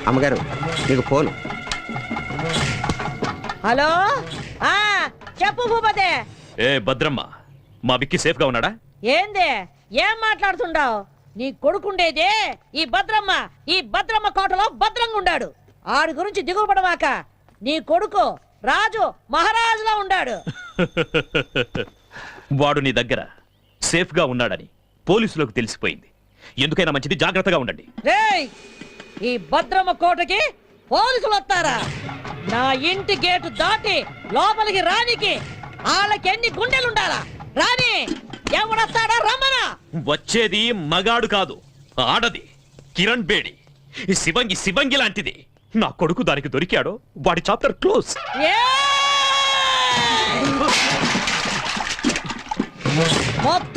అమ్మగారు మీకు phone. Hello చెప్పు భూపతే. ఏ భద్రమ్మ, మా విక్కీ సేఫ్ గా ఉన్నాడా? ఏందే ఏం మాట్లాడుతుండావు? నీ కొడుకుండేదే ఈ భద్రమ్మ కోటలో భద్రంగా ఉండాడు. ఆడి గురించి దిగులు పడమాక. నీ కొడుకు రాజు మహారాజులా ఉండాడు. వాడు నీ దగ్గర సేఫ్ గా ఉన్నాడని పోలీసులకు తెలిసిపోయింది. ఎందుకైనా మంచిది జాగ్రత్తగా ఉండండి. రేయ్, ఈ భద్రమ్మ కోటకి పోలీసులు వస్తారా? నా ఇంటి గేటు దాటి లోపలికి రానికి వాళ్ళకి ఎన్ని గుండెలుండాలా? రాని ఎవడొస్తాడా? రమ్మనా. వచ్చేది మగాడు కాదు, ఆడది. కిరణ్ బేడి శివంగి లాంటిది. నా కొడుకు దానికి దొరికాడో వాడి చాప్టర్ క్లోజ్. మొత్తం